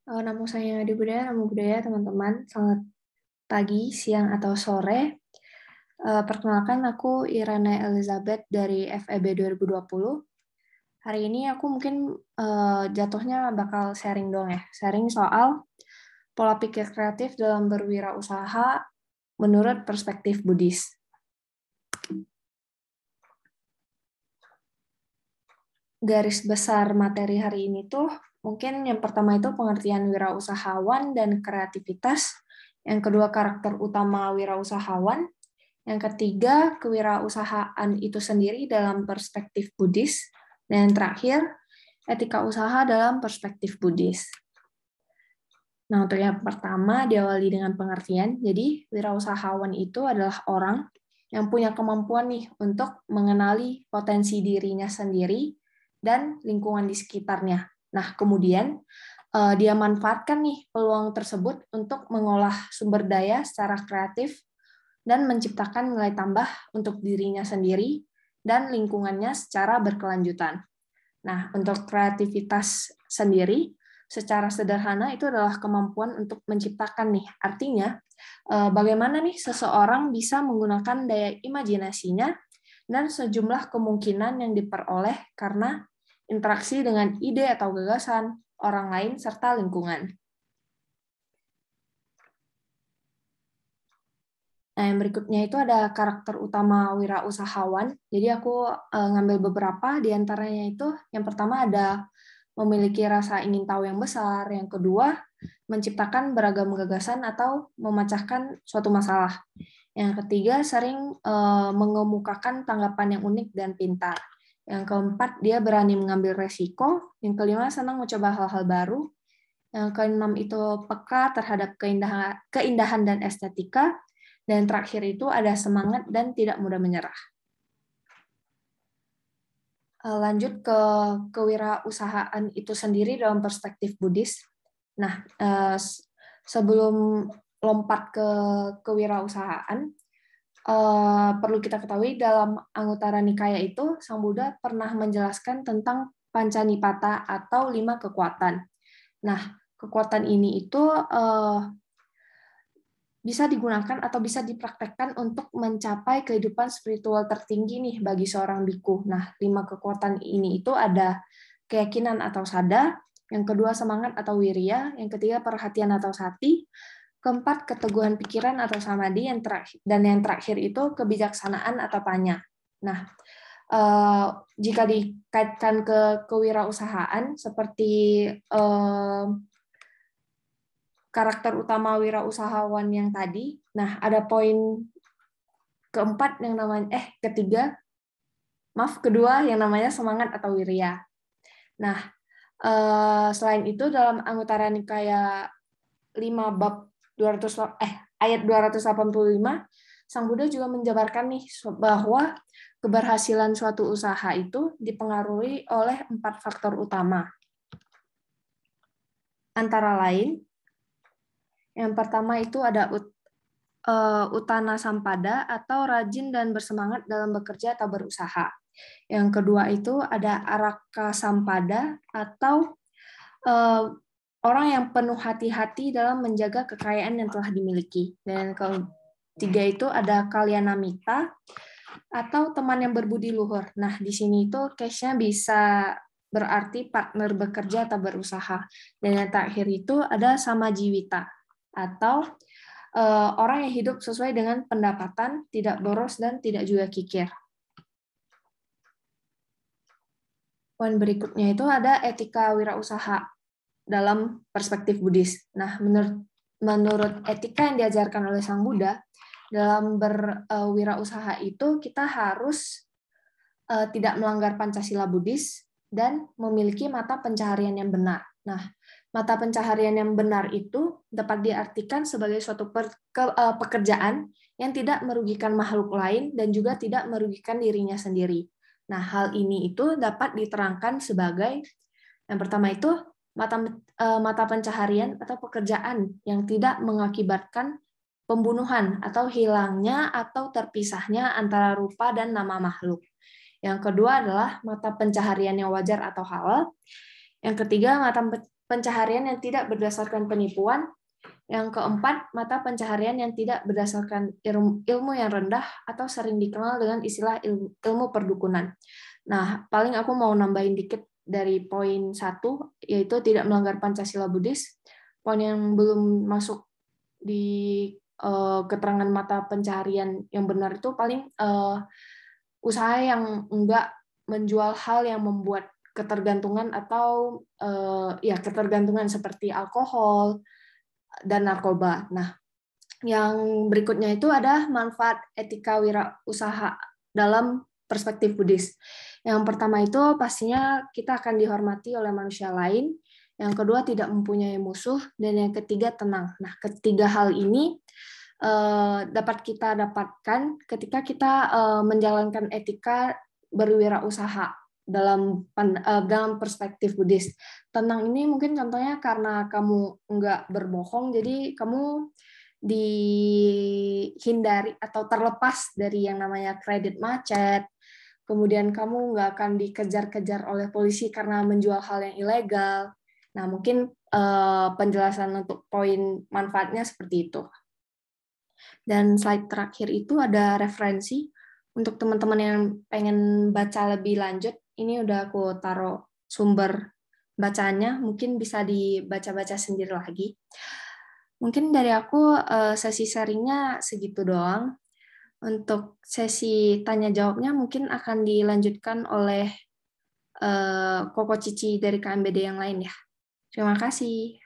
Nama saya Adi Budaya, nama budaya teman-teman. Selamat pagi, siang, atau sore. Perkenalkan, aku Irana Elizabeth dari FEB 2020. Hari ini aku mungkin jatuhnya bakal sharing dong ya. Sharing soal pola pikir kreatif dalam berwirausaha menurut perspektif Buddhis. Garis besar materi hari ini tuh mungkin yang pertama itu pengertian wirausahawan dan kreativitas, yang kedua karakter utama wirausahawan, yang ketiga kewirausahaan itu sendiri dalam perspektif Buddhis, dan yang terakhir etika usaha dalam perspektif Buddhis. Nah, untuk yang pertama diawali dengan pengertian. Jadi, wirausahawan itu adalah orang yang punya kemampuan nih untuk mengenali potensi dirinya sendiri dan lingkungan di sekitarnya. Nah, kemudian dia manfaatkan nih peluang tersebut untuk mengolah sumber daya secara kreatif dan menciptakan nilai tambah untuk dirinya sendiri dan lingkungannya secara berkelanjutan. Nah, untuk kreativitas sendiri, secara sederhana itu adalah kemampuan untuk menciptakan nih. Artinya, bagaimana nih seseorang bisa menggunakan daya imajinasinya dan sejumlah kemungkinan yang diperoleh karena interaksi dengan ide atau gagasan orang lain serta lingkungan. Nah, yang berikutnya itu ada karakter utama wirausahawan. Jadi aku ngambil beberapa, di antaranya itu yang pertama ada memiliki rasa ingin tahu yang besar, yang kedua menciptakan beragam gagasan atau memecahkan suatu masalah. Yang ketiga sering mengemukakan tanggapan yang unik dan pintar. Yang keempat dia berani mengambil resiko. Yang kelima senang mencoba hal-hal baru. Yang keenam itu peka terhadap keindahan dan estetika. Dan terakhir itu ada semangat dan tidak mudah menyerah. Lanjut ke kewirausahaan itu sendiri dalam perspektif Buddhis. Nah, sebelum lompat ke kewirausahaan, perlu kita ketahui dalam Anguttara Nikaya itu, Sang Buddha pernah menjelaskan tentang Pancanipata atau 5 kekuatan. Nah, kekuatan ini itu bisa digunakan atau bisa dipraktekkan untuk mencapai kehidupan spiritual tertinggi nih bagi seorang biku. Nah, 5 kekuatan ini itu ada keyakinan atau sada, yang kedua semangat atau wirya, yang ketiga perhatian atau sati, keempat keteguhan pikiran atau samadhi, dan yang terakhir itu kebijaksanaan atau panya. Nah, jika dikaitkan ke kewirausahaan seperti karakter utama wirausahawan yang tadi. Nah, ada poin keempat yang namanya kedua yang namanya semangat atau wirya. Nah, selain itu dalam Anguttara Nikaya 5 bab 200 ayat 285, Sang Buddha juga menjabarkan nih bahwa keberhasilan suatu usaha itu dipengaruhi oleh 4 faktor utama. Antara lain, yang pertama itu ada Utana Sampada atau rajin dan bersemangat dalam bekerja atau berusaha. Yang kedua itu ada Araka Sampada atau orang yang penuh hati-hati dalam menjaga kekayaan yang telah dimiliki. Dan yang ketiga itu ada Kalyanamita atau teman yang berbudi luhur. Nah, di sini itu case-nya bisa berarti partner bekerja atau berusaha. Dan yang terakhir itu ada Samajiwita atau orang yang hidup sesuai dengan pendapatan, tidak boros dan tidak juga kikir. Poin berikutnya itu ada etika wirausaha dalam perspektif Buddhis. Nah, menurut etika yang diajarkan oleh Sang Buddha, dalam berwirausaha itu kita harus tidak melanggar Pancasila Buddhis dan memiliki mata pencaharian yang benar. Nah, mata pencaharian yang benar itu dapat diartikan sebagai suatu pekerjaan yang tidak merugikan makhluk lain dan juga tidak merugikan dirinya sendiri. Nah, hal ini itu dapat diterangkan sebagai yang pertama itu mata pencaharian atau pekerjaan yang tidak mengakibatkan pembunuhan atau hilangnya atau terpisahnya antara rupa dan nama makhluk. Yang kedua adalah mata pencaharian yang wajar atau halal. Yang ketiga, pencaharian yang tidak berdasarkan penipuan. Yang keempat, mata pencaharian yang tidak berdasarkan ilmu yang rendah atau sering dikenal dengan istilah ilmu perdukunan. Nah, paling aku mau nambahin dikit dari poin 1, yaitu tidak melanggar Pancasila Buddhis. Poin yang belum masuk di keterangan mata pencaharian yang benar itu paling usaha yang enggak menjual hal yang membuat ketergantungan atau ya ketergantungan seperti alkohol dan narkoba. Nah, yang berikutnya itu ada manfaat etika wirausaha dalam perspektif Buddhis. Yang pertama itu pastinya kita akan dihormati oleh manusia lain. Yang kedua tidak mempunyai musuh, dan yang ketiga tenang. Nah, ketiga hal ini dapat kita dapatkan ketika kita menjalankan etika berwirausaha dalam perspektif Buddhis. Tenang ini mungkin contohnya karena kamu nggak berbohong, jadi kamu dihindari atau terlepas dari yang namanya kredit macet. Kemudian kamu nggak akan dikejar-kejar oleh polisi karena menjual hal yang ilegal. Nah, mungkin penjelasan untuk poin manfaatnya seperti itu. Dan slide terakhir itu ada referensi untuk teman-teman yang pengen baca lebih lanjut. Ini udah aku taruh sumber bacanya, mungkin bisa dibaca-baca sendiri lagi. Mungkin dari aku sesi sharingnya segitu doang. Untuk sesi tanya jawabnya mungkin akan dilanjutkan oleh Koko Cici dari KMBD yang lain ya. Terima kasih.